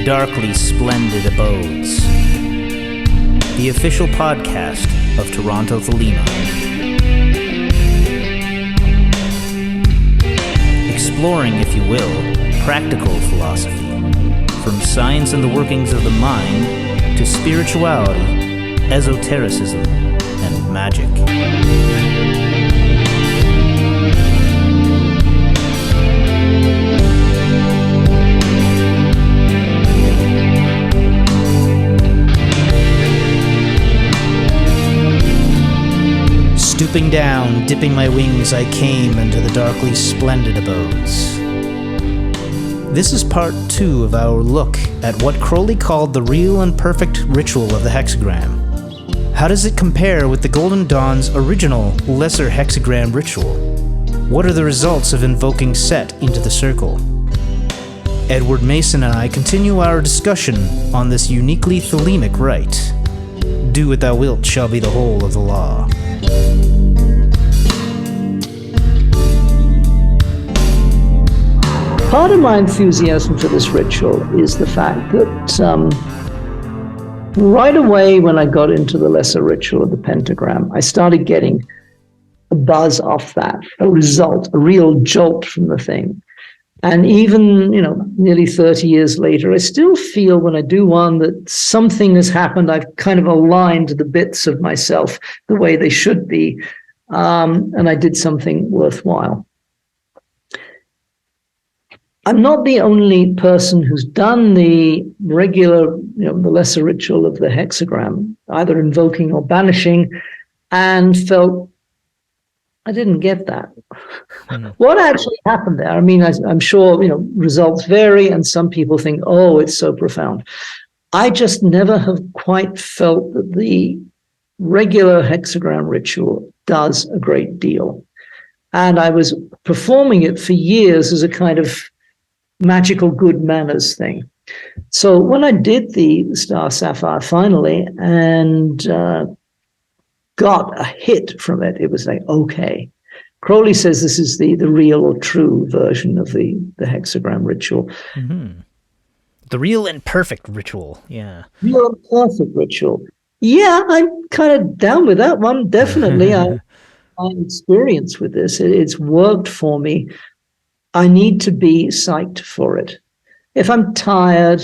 Darkly Splendid Abodes, the official podcast of Toronto Thelema. Exploring, if you will, practical philosophy, from science and the workings of the mind to spirituality, esotericism, and magic. Stooping down, dipping my wings, I came into the darkly splendid abodes. This is part 2 of our look at what Crowley called the real and perfect ritual of the hexagram. How does it compare with the Golden Dawn's original lesser hexagram ritual? What are the results of invoking Set into the circle? Edward Mason and I continue our discussion on this uniquely Thelemic rite. Do what thou wilt shall be the whole of the law. Part of my enthusiasm for this ritual is the fact that right away when I got into the lesser ritual of the pentagram, I started getting a buzz off that, a result, a real jolt from the thing. And even, nearly 30 years later, I still feel when I do one that something has happened. I've kind of aligned the bits of myself the way they should be, and I did something worthwhile. I'm not the only person who's done the regular, the lesser ritual of the hexagram, either invoking or banishing, and felt I didn't get that. What actually happened there? I mean, I'm sure, results vary, and some people think, oh, it's so profound. I just never have quite felt that the regular hexagram ritual does a great deal. And I was performing it for years as a kind of magical good manners thing. So when I did the Star Sapphire finally and got a hit from it, it was like, okay. Crowley says this is the real or true version of the hexagram ritual. Mm-hmm. The real and perfect ritual, yeah. Real and perfect ritual. Yeah, I'm kind of down with that one, definitely. I'm experienced with this. It's worked for me. I need to be psyched for it. If I'm tired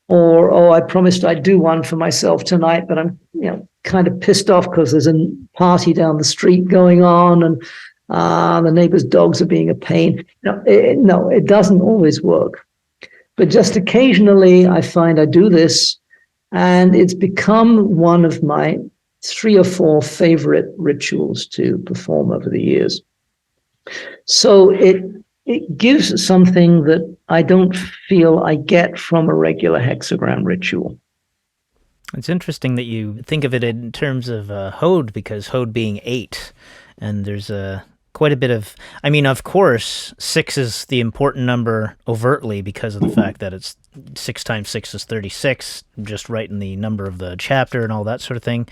or, I promised I'd do one for myself tonight, but I'm, kind of pissed off because there's a party down the street going on and the neighbor's dogs are being a pain. It doesn't always work. But just occasionally I find I do this and it's become one of my 3 or 4 favorite rituals to perform over the years. So it gives something that I don't feel I get from a regular hexagram ritual. It's interesting that you think of it in terms of Hode, because Hode being 8, and there's quite a bit of, of course, 6 is the important number overtly because of the fact that it's 6 times 6 is 36, just writing the number of the chapter and all that sort of thing.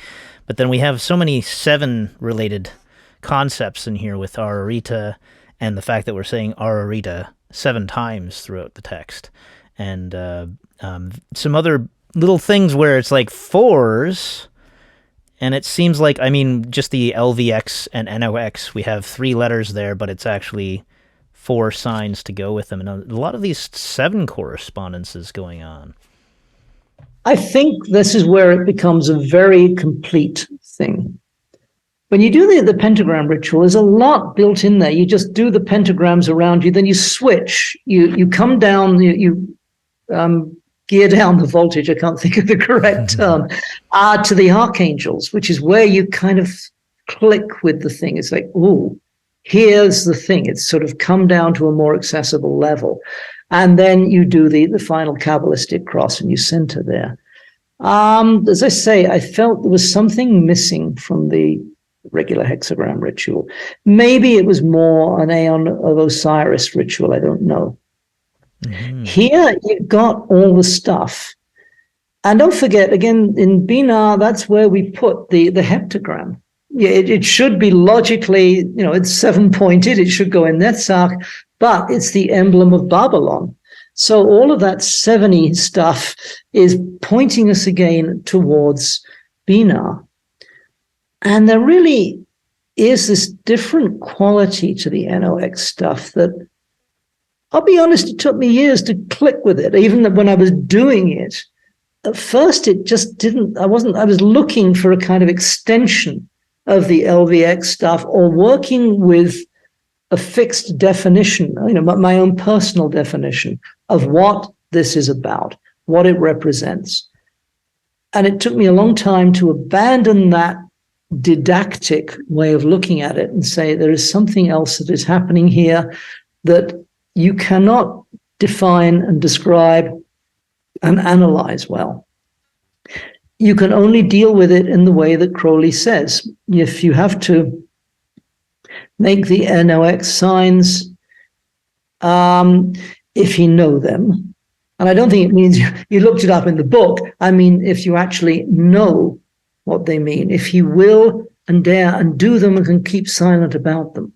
But then we have so many 7-related concepts in here with Ararita, and the fact that we're saying Ararita 7 times throughout the text. And some other little things where it's like 4s, and it seems like, just the LVX and NOX, we have 3 letters there, but it's actually 4 signs to go with them. And a lot of these 7 correspondences going on. I think this is where it becomes a very complete thing. When you do the pentagram ritual, there's a lot built in there. You just do the pentagrams around you, then you switch. You come down, you gear down the voltage, I can't think of the correct term, to the archangels, which is where you kind of click with the thing. It's like, oh, here's the thing. It's sort of come down to a more accessible level. And then you do the final Kabbalistic cross and you center there. As I say, I felt there was something missing from the regular hexagram ritual. Maybe it was more an Aeon of Osiris ritual, I don't know. Mm-hmm. Here you've got all the stuff. And don't forget, again, in Binah, that's where we put the heptagram. Yeah, it should be logically, it's 7-pointed, it should go in Netzach, but it's the emblem of Babylon. So all of that 70 stuff is pointing us again towards Binah. And there really is this different quality to the NOx stuff that, I'll be honest, it took me years to click with it. Even when I was doing it, at first it just didn't, I was looking for a kind of extension of the LVX stuff, or working with a fixed definition, my own personal definition of what this is about, what it represents. And it took me a long time to abandon that didactic way of looking at it and say there is something else that is happening here that you cannot define and describe and analyze well. You can only deal with it in the way that Crowley says. If you have to make the NOx signs, if you know them, and I don't think it means you looked it up in the book. I mean, if you actually know what they mean, if you will and dare and do them and can keep silent about them,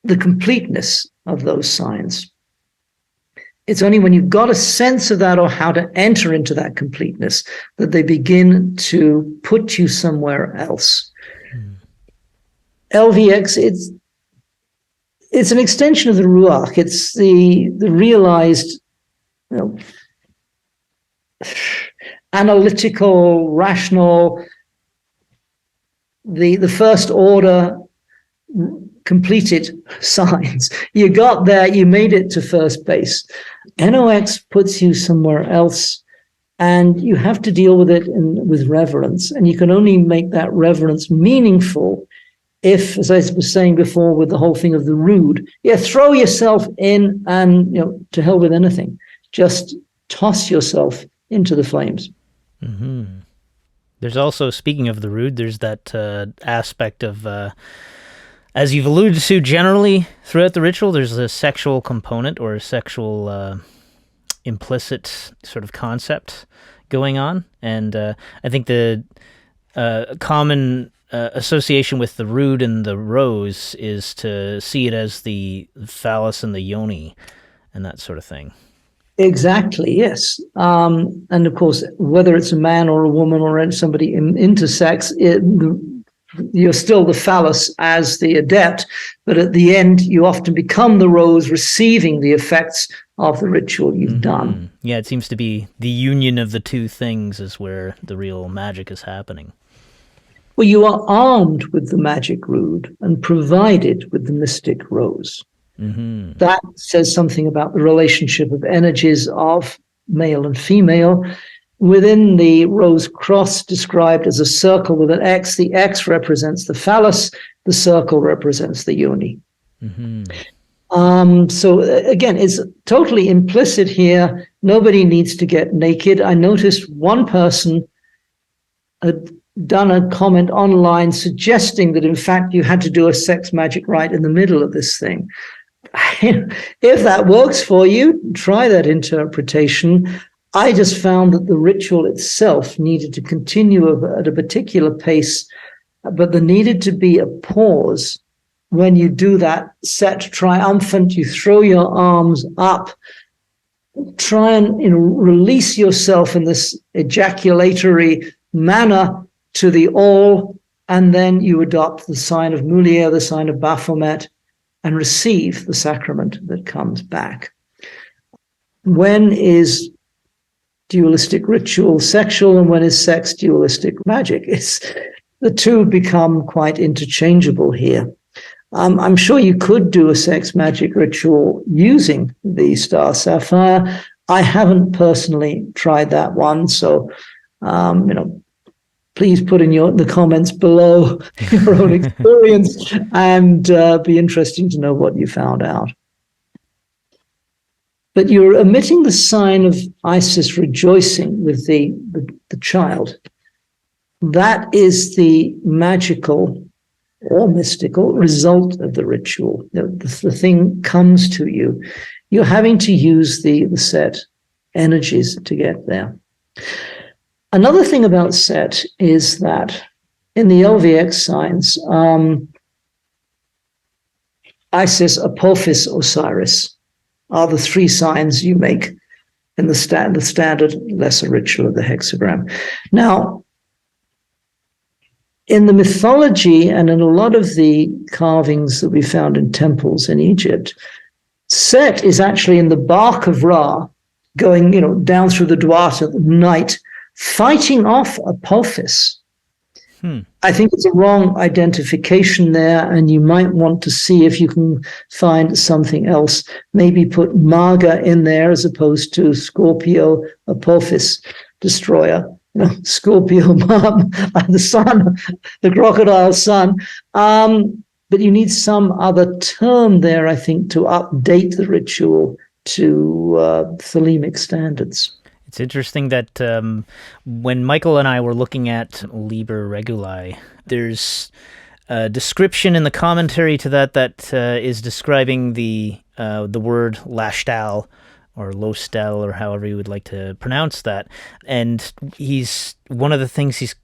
the completeness of those signs. It's only when you've got a sense of that, or how to enter into that completeness, that they begin to put you somewhere else. LVX, it's an extension of the Ruach. It's the realized, analytical, rational, the first order completed signs. You got there, you made it to first base. NOx puts you somewhere else, and you have to deal with it with reverence. And you can only make that reverence meaningful if, as I was saying before, with the whole thing of the rude, throw yourself in and, to hell with anything. Just toss yourself into the flames. Mm-hmm. There's also, speaking of the rude, there's that aspect of, as you've alluded to generally throughout the ritual, there's a sexual component or a sexual implicit sort of concept going on. And I think the common association with the rude and the rose is to see it as the phallus and the yoni and that sort of thing. Exactly, yes. And of course, whether it's a man or a woman or somebody intersex, you're still the phallus as the adept, but at the end, you often become the rose, receiving the effects of the ritual you've done. Yeah, it seems to be the union of the two things is where the real magic is happening. Well, you are armed with the magic rood and provided with the mystic rose. Mm-hmm. That says something about the relationship of energies of male and female. Within the rose cross, described as a circle with an X, the X represents the phallus, the circle represents the yoni. Mm-hmm. So again, it's totally implicit here. Nobody needs to get naked. I noticed one person had done a comment online suggesting that in fact you had to do a sex magic rite in the middle of this thing. If that works for you, try that interpretation. I just found that the ritual itself needed to continue at a particular pace, but there needed to be a pause when you do that set triumphant. You throw your arms up, try and release yourself in this ejaculatory manner to the all, and then you adopt the sign of Mulier, the sign of Baphomet, and receive the sacrament that comes back. When is dualistic ritual sexual, and when is sex dualistic magic? The two become quite interchangeable here. I'm sure you could do a sex magic ritual using the Star Sapphire. I haven't personally tried that one, so please put in the comments below your own experience, and be interesting to know what you found out. But you're emitting the sign of Isis rejoicing with the child. That is the magical or mystical result of the ritual. The thing comes to you. You're having to use the set energies to get there. Another thing about Set is that in the LVX signs, Isis, Apophis, Osiris, are the 3 signs you make in the standard lesser ritual of the hexagram. Now, in the mythology and in a lot of the carvings that we found in temples in Egypt, Set is actually in the bark of Ra, going, down through the Duat at night, fighting off Apophis. I think it's a wrong identification there, and you might want to see if you can find something else. Maybe put Maga in there as opposed to Scorpio Apophis destroyer. Scorpio, the sun, the crocodile sun. But you need some other term there, I think, to update the ritual to Thelemic standards. It's interesting that when Michael and I were looking at Liber Reguli, there's a description in the commentary to that is describing the word lashtal or lostel, or however you would like to pronounce that. And one of the things he's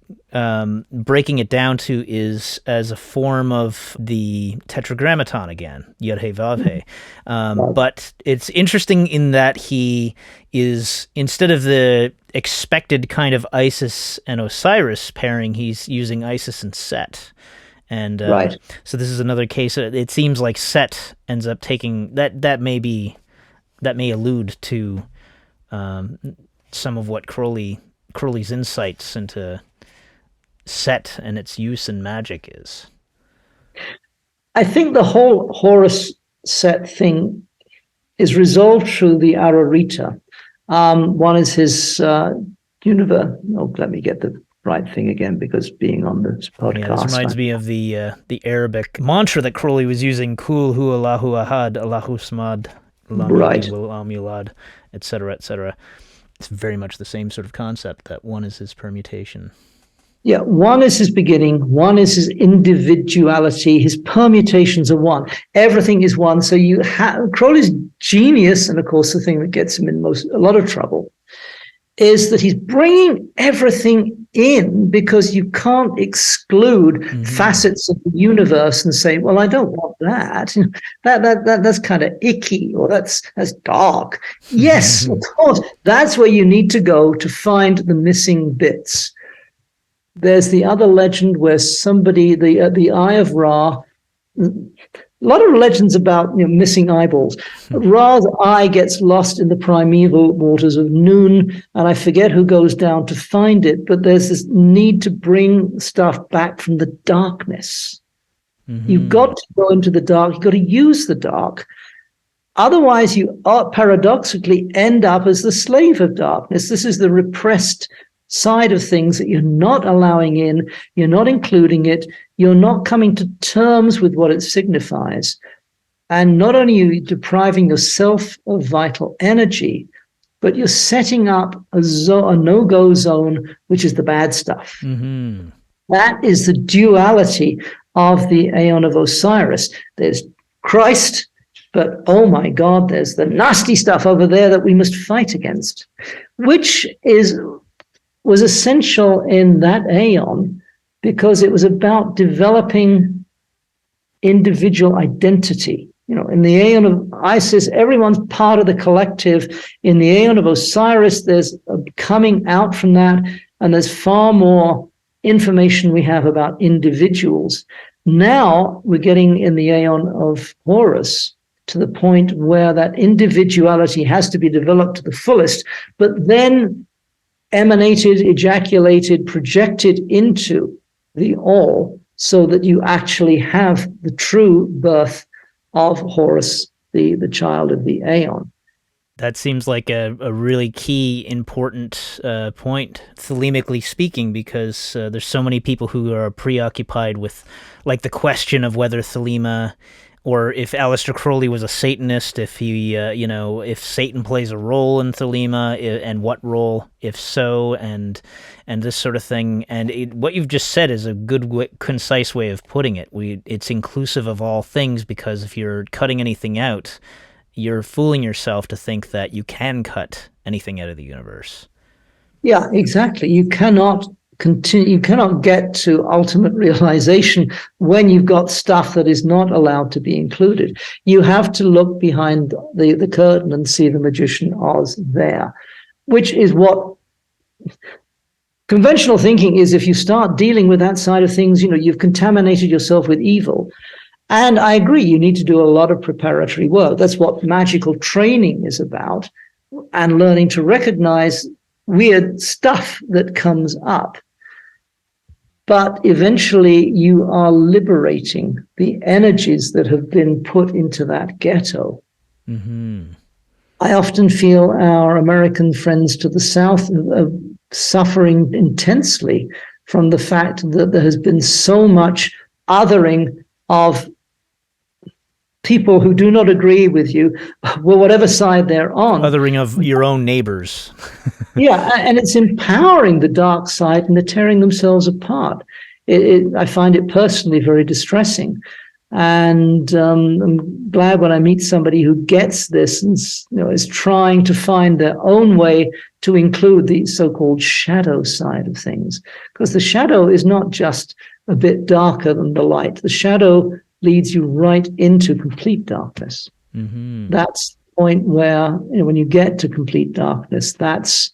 breaking it down to is as a form of the tetragrammaton again, Yod He Vav He. But it's interesting in that he is, instead of the expected kind of Isis and Osiris pairing, he's using Isis and Set. And right. So this is another case. It seems like Set ends up taking that may allude to some of what Crowley's insights into Set and its use in magic is. I think the whole Horus Set thing is resolved through the Ararita. One is his universe. Oh, let me get the right thing again, because being on this podcast. Yeah, this reminds me of the Arabic mantra that Crowley was using: Kul hu Allahu ahad, Allahu samad, right, Mulad, etc., etc. It's very much the same sort of concept, that one is his permutation. Yeah, one is his beginning, one is his individuality, his permutations are one. Everything is one. So you have Crowley's genius, and of course the thing that gets him in a lot of trouble, is that he's bringing everything in, because you can't exclude facets of the universe and say, well, I don't want that. That's kind of icky, or that's dark. Yes, of course, that's where you need to go to find the missing bits. There's the other legend where somebody, the Eye of Ra, a lot of legends about missing eyeballs. Ra's eye gets lost in the primeval waters of Noon, and I forget who goes down to find it, but there's this need to bring stuff back from the darkness. You've got to go into the dark. You've got to use the dark. Otherwise, you paradoxically end up as the slave of darkness. This is the repressed side of things that you're not allowing in, you're not including it, you're not coming to terms with what it signifies. And not only are you depriving yourself of vital energy, but you're setting up a no-go zone, which is the bad stuff. That is the duality of the Aeon of Osiris. There's Christ, but oh my God, there's the nasty stuff over there that we must fight against, which was essential in that aeon, because it was about developing individual identity. In the aeon of Isis, everyone's part of the collective. In the aeon of Osiris, there's a coming out from that, and there's far more information we have about individuals. Now we're getting in the aeon of Horus to the point where that individuality has to be developed to the fullest, but then emanated, ejaculated, projected into the all, so that you actually have the true birth of Horus, the child of the Aeon. That seems like a really key, important point, Thelemically speaking, because there's so many people who are preoccupied with like the question of whether Thelema, or if Aleister Crowley was a Satanist, if he, if Satan plays a role in Thelema, and what role, if so, and this sort of thing. And what you've just said is a good, concise way of putting it. It's inclusive of all things, because if you're cutting anything out, you're fooling yourself to think that you can cut anything out of the universe. Yeah, exactly. You cannot you cannot get to ultimate realization when you've got stuff that is not allowed to be included. You have to look behind the curtain and see the magician Oz there, which is what conventional thinking is. If you start dealing with that side of things, you've contaminated yourself with evil. And I agree, you need to do a lot of preparatory work. That's what magical training is about, and learning to recognize weird stuff that comes up. But eventually you are liberating the energies that have been put into that ghetto. Mm-hmm. I often feel our American friends to the south are suffering intensely from the fact that there has been so much othering of people who do not agree with you, well, whatever side they're on. Othering of your own neighbors. Yeah, and it's empowering the dark side, and they're tearing themselves apart. I find it personally very distressing. And I'm glad when I meet somebody who gets this and is trying to find their own way to include the so-called shadow side of things. Because the shadow is not just a bit darker than the light. The shadow leads you right into complete darkness. Mm-hmm. That's the point where, when you get to complete darkness, that's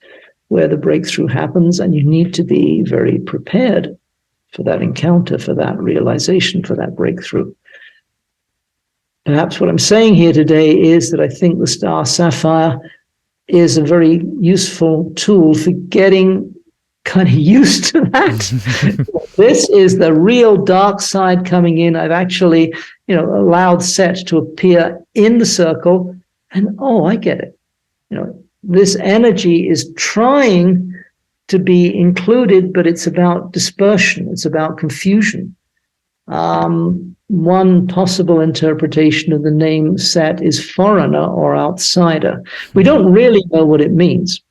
where the breakthrough happens, and you need to be very prepared for that encounter, for that realization, for that breakthrough. Perhaps what I'm saying here today is that I think the Star Sapphire is a very useful tool for getting kind of used to that. This is the real dark side coming in. I've actually, allowed Set to appear in the circle, and I get it. This energy is trying to be included, but it's about dispersion. It's about confusion. One possible interpretation of the name Set is foreigner or outsider. We don't really know what it means.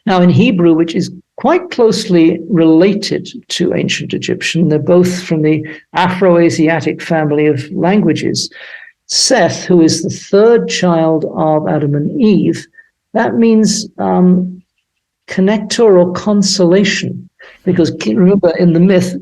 Now, in Hebrew, which is quite closely related to ancient Egyptian, they're both from the Afro-Asiatic family of languages. Seth, who is the third child of Adam and Eve, that means connector or consolation. Because remember, in the myth,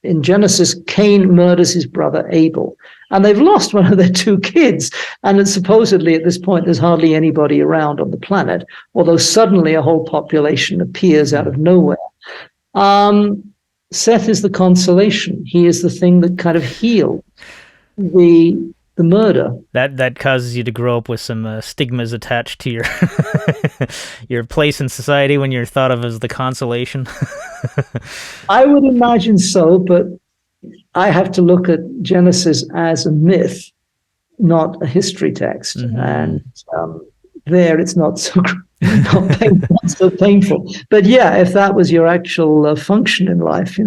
in Genesis, Cain murders his brother Abel, and they've lost one of their two kids. And supposedly at this point, there's hardly anybody around on the planet, although suddenly a whole population appears out of nowhere. Seth is the consolation. He is the thing that kind of healed the murder. That causes you to grow up with some stigmas attached to your your place in society when you're thought of as the consolation. I would imagine so, but I have to look at Genesis as a myth, not a history text. Mm-hmm. And there it's not so not so painful. But yeah, if that was your actual function in life,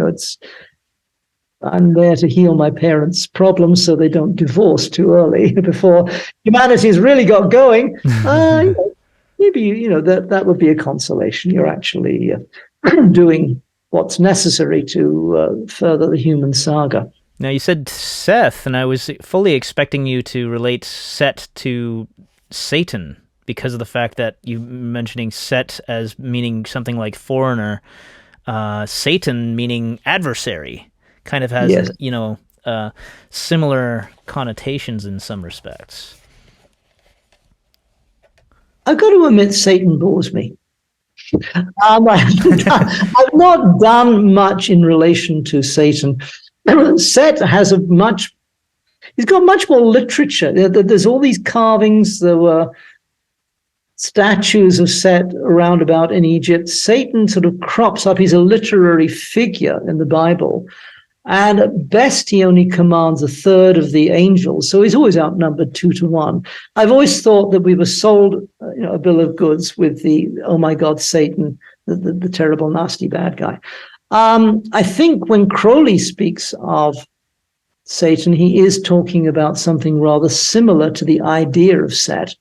I'm there to heal my parents' problems so they don't divorce too early before humanity's really got going. Maybe that would be a consolation. You're actually doing what's necessary to further the human saga. Now, you said Seth, and I was fully expecting you to relate Set to Satan because of the fact that you mentioning Set as meaning something like foreigner, Satan meaning adversary. Kind of has, yes, similar connotations in some respects. I've got to admit, Satan bores me. I've not done much in relation to Satan. Set has he's got much more literature. There's all these carvings. There were statues of Set around about in Egypt. Satan sort of crops up. He's a literary figure in the Bible. And at best, he only commands a third of the angels. So he's always outnumbered 2-1. I've always thought that we were sold a bill of goods with the, oh my God, Satan, the terrible, nasty bad guy. I think when Crowley speaks of Satan, he is talking about something rather similar to the idea of Set.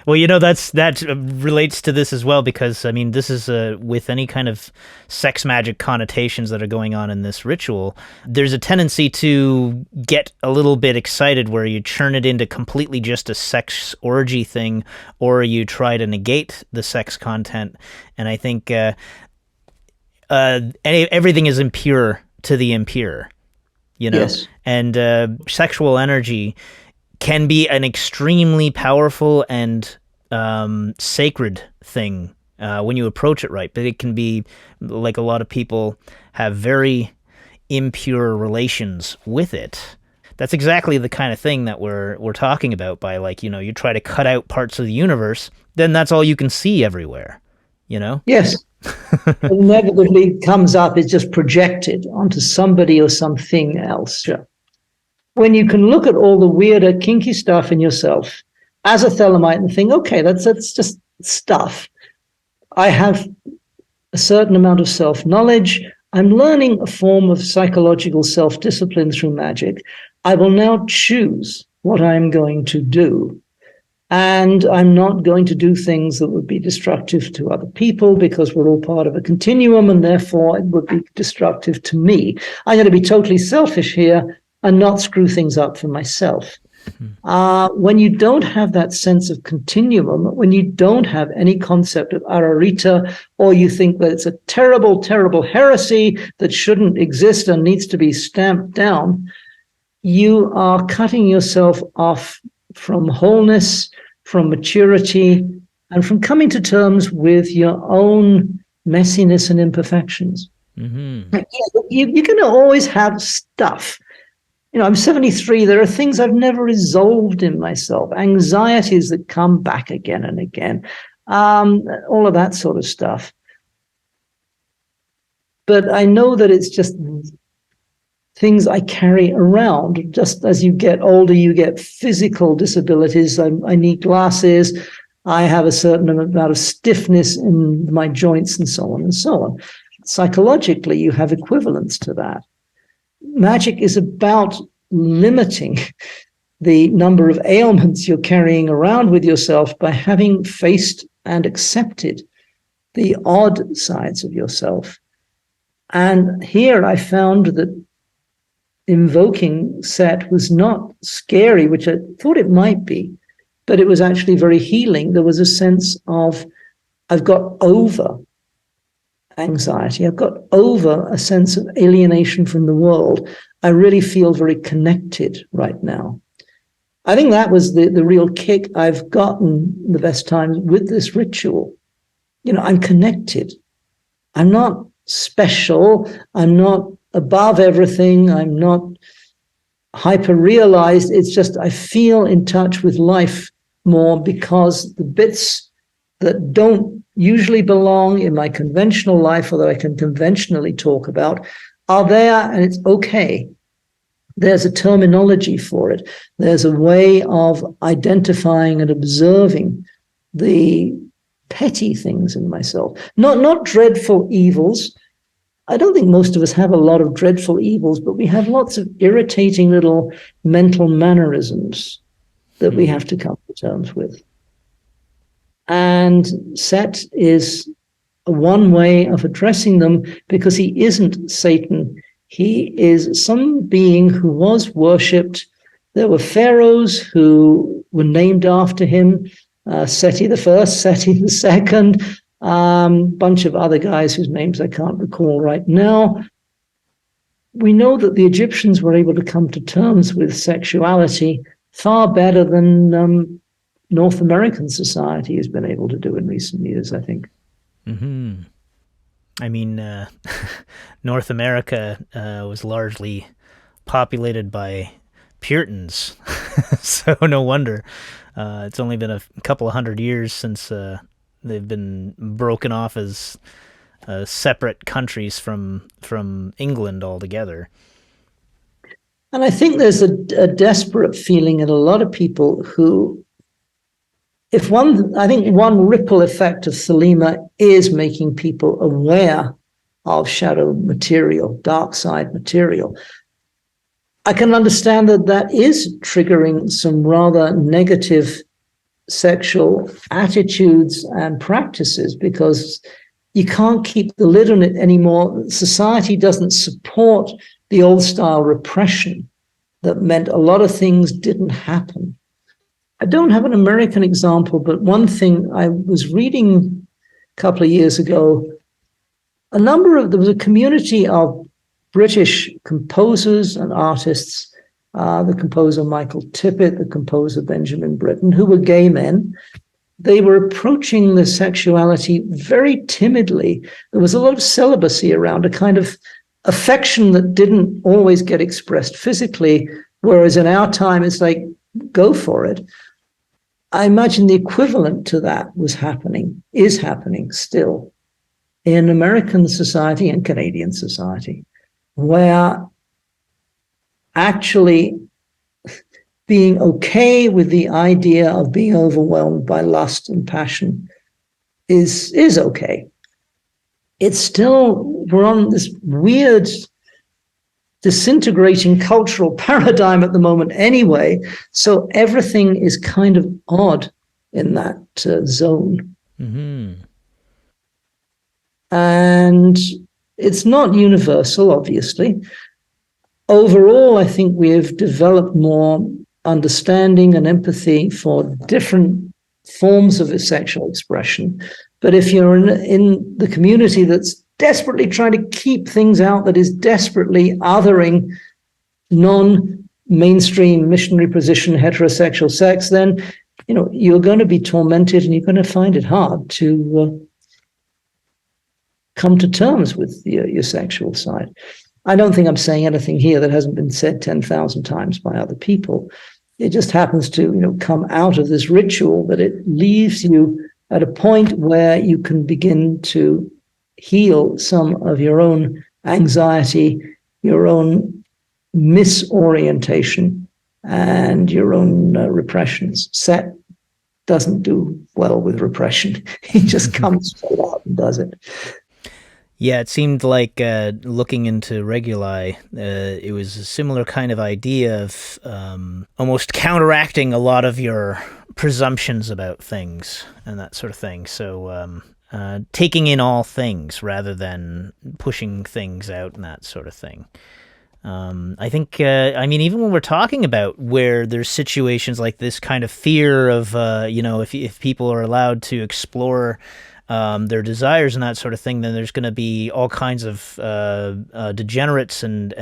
Well, that relates to this as well, because, this is with any kind of sex magic connotations that are going on in this ritual, there's a tendency to get a little bit excited where you churn it into completely just a sex orgy thing, or you try to negate the sex content. And I think everything is impure to the impure, you know? Yes. And sexual energy can be an extremely powerful and sacred thing when you approach it right. But it can be, like, a lot of people have very impure relations with it. That's exactly the kind of thing that we're talking about by, like, you know, you try to cut out parts of the universe, then that's all you can see everywhere, you know? Yes. Inevitably comes up, is just projected onto somebody or something else. Sure. When you can look at all the weirder, kinky stuff in yourself as a Thelemite and think, okay, that's just stuff. I have a certain amount of self-knowledge. I'm learning a form of psychological self-discipline through magic. I will now choose what I'm going to do. And I'm not going to do things that would be destructive to other people, because we're all part of a continuum, and therefore it would be destructive to me. I'm going to be totally selfish here and not screw things up for myself. When you don't have that sense of continuum, when you don't have any concept of ararita, or you think that it's a terrible, terrible heresy that shouldn't exist and needs to be stamped down, you are cutting yourself off from wholeness, from maturity, and from coming to terms with your own messiness and imperfections. Mm-hmm. You're going to always have stuff. You know, I'm 73. There are things I've never resolved in myself, anxieties that come back again and again, all of that sort of stuff. But I know that it's just things I carry around. Just as you get older, you get physical disabilities. I need glasses. I have a certain amount of stiffness in my joints and so on and so on. Psychologically, you have equivalents to that. Magic is about limiting the number of ailments you're carrying around with yourself by having faced and accepted the odd sides of yourself. And here I found that invoking Set was not scary, which I thought it might be, but it was actually very healing. There was a sense of, I've got over anxiety. I've got over a sense of alienation from the world. I really feel very connected right now. I think that was the real kick I've gotten the best times with this ritual. You know, I'm connected. I'm not special. I'm not above everything. I'm not hyper-realized. It's just I feel in touch with life more, because the bits that don't usually belong in my conventional life, or that I can conventionally talk about, are there, and it's okay. There's a terminology for it. There's a way of identifying and observing the petty things in myself. Not dreadful evils. I don't think most of us have a lot of dreadful evils, but we have lots of irritating little mental mannerisms that we have to come to terms with. And Set is one way of addressing them, because he isn't Satan. He is some being who was worshipped. There were pharaohs who were named after him, Seti the First, Seti the Second, bunch of other guys whose names I can't recall right now. We know that the Egyptians were able to come to terms with sexuality far better than North American society has been able to do in recent years, I think. Mm-hmm. I mean, North America was largely populated by Puritans, so no wonder. It's only been a couple of 100 years since they've been broken off as separate countries from England altogether. And I think there's a desperate feeling in a lot of people who, I think one ripple effect of Thelema is making people aware of shadow material, dark side material. I can understand that is triggering some rather negative sexual attitudes and practices, because you can't keep the lid on it anymore. Society doesn't support the old style repression that meant a lot of things didn't happen. I don't have an American example, but one thing I was reading a couple of years ago, there was a community of British composers and artists, the composer Michael Tippett, the composer Benjamin Britten, who were gay men. They were approaching the sexuality very timidly. There was a lot of celibacy around, a kind of affection that didn't always get expressed physically, whereas in our time, it's like, go for it. I imagine the equivalent to that is happening still in American society and Canadian society, where actually being okay with the idea of being overwhelmed by lust and passion is okay. It's still, we're on this weird disintegrating cultural paradigm at the moment anyway, so everything is kind of odd in that zone. Mm-hmm. And it's not universal, obviously. Overall, I think we have developed more understanding and empathy for different forms of sexual expression. But if you're in the community that's desperately trying to keep things out, that is desperately othering non-mainstream missionary position heterosexual sex, then you're going to be tormented and you're going to find it hard to come to terms with your sexual side. I don't think I'm saying anything here that hasn't been said 10,000 times by other people. It just happens to, come out of this ritual that it leaves you at a point where you can begin to heal some of your own anxiety, your own misorientation, and your own repressions. Set doesn't do well with repression. He just comes straight out and does it. Yeah, it seemed like looking into Reguli, it was a similar kind of idea of almost counteracting a lot of your presumptions about things and that sort of thing. So taking in all things rather than pushing things out and that sort of thing. I think, even when we're talking about where there's situations like this kind of fear of, if people are allowed to explore their desires and that sort of thing, then there's going to be all kinds of degenerates and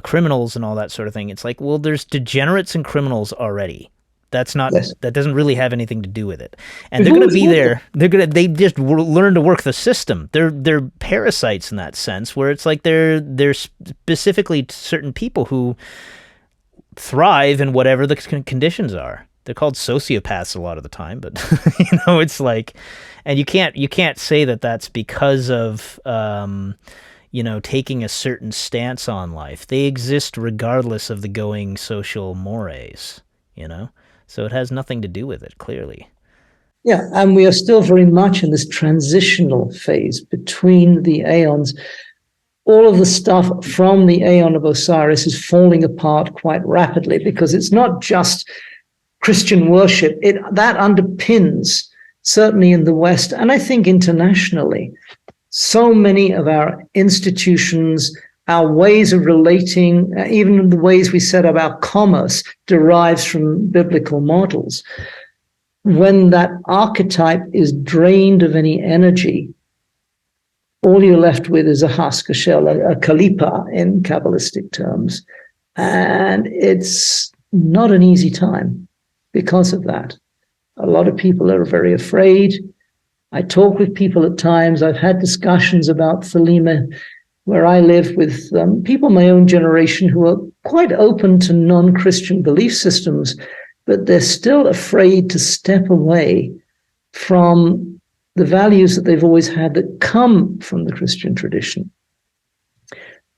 criminals and all that sort of thing. It's like, well, there's degenerates and criminals already. That's not. Yes. That doesn't really have anything to do with it. And they're going to be there. They just learn to work the system. They're parasites in that sense, where it's like they're specifically certain people who thrive in whatever the conditions are. They're called sociopaths a lot of the time, but it's like, and you can't say that that's because of taking a certain stance on life. They exist regardless of the going social mores, so it has nothing to do with it, clearly. Yeah, and we are still very much in this transitional phase between the aeons. All of the stuff from the Aeon of Osiris is falling apart quite rapidly because it's not just Christian worship. That underpins, certainly in the West, and I think internationally, so many of our institutions, our ways of relating, even the ways we set up our commerce derives from biblical models. When that archetype is drained of any energy, all you're left with is a husk, a shell, a kalipa in Kabbalistic terms. And it's not an easy time because of that. A lot of people are very afraid. I talk with people at times. I've had discussions about Thelema where I live with people my own generation who are quite open to non-Christian belief systems, but they're still afraid to step away from the values that they've always had that come from the Christian tradition.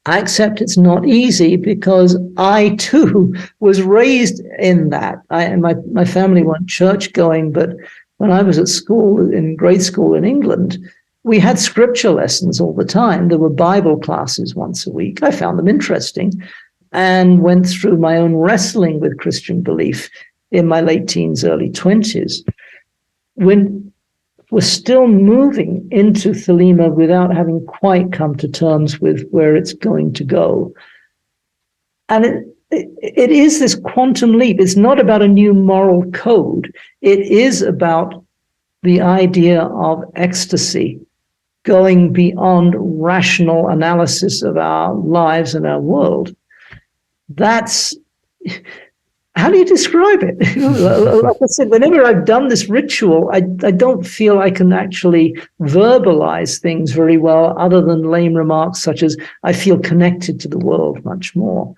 I accept it's not easy because I too was raised in that. My family weren't church going, but when I was at school, in grade school in England, we had scripture lessons all the time. There were Bible classes once a week. I found them interesting and went through my own wrestling with Christian belief in my late teens, early 20s. When we're still moving into Thelema without having quite come to terms with where it's going to go. And it is this quantum leap. It's not about a new moral code. It is about the idea of ecstasy going beyond rational analysis of our lives and our world. That's, how do you describe it? Like I said, whenever I've done this ritual, I don't feel I can actually verbalize things very well, other than lame remarks such as, I feel connected to the world much more.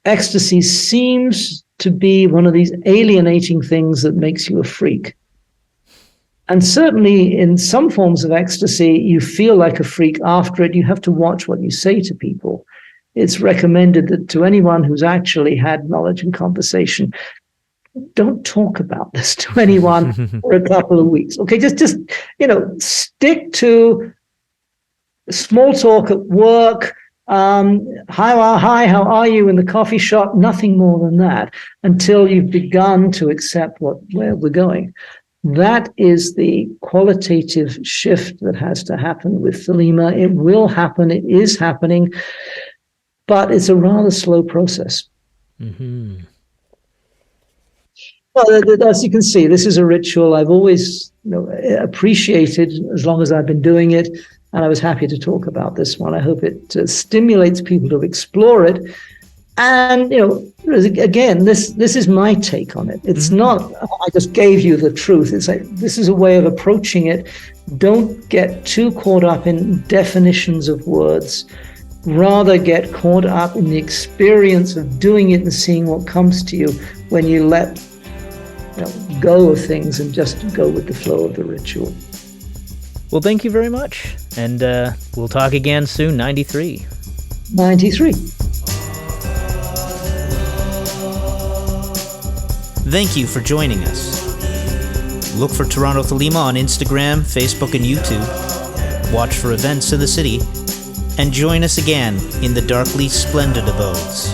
Ecstasy seems to be one of these alienating things that makes you a freak. And certainly in some forms of ecstasy, you feel like a freak after it. You have to watch what you say to people. It's recommended that to anyone who's actually had knowledge and conversation, don't talk about this to anyone for a couple of weeks. Okay, just stick to small talk at work. Hi, how are you in the coffee shop? Nothing more than that, until you've begun to accept where we're going. That is the qualitative shift that has to happen with Thelema. It will happen. It is happening, but it's a rather slow process. Mm-hmm. Well, as you can see, this is a ritual I've always appreciated as long as I've been doing it, and I was happy to talk about this one. I hope it stimulates people to explore it. And, again, this is my take on it. It's not, I just gave you the truth. It's like, this is a way of approaching it. Don't get too caught up in definitions of words. Rather get caught up in the experience of doing it and seeing what comes to you when you let go of things and just go with the flow of the ritual. Well, thank you very much. And we'll talk again soon, 93. 93. Thank you for joining us. Look for Toronto Thelema on Instagram, Facebook, and YouTube. Watch for events in the city. And join us again in the darkly splendid abodes.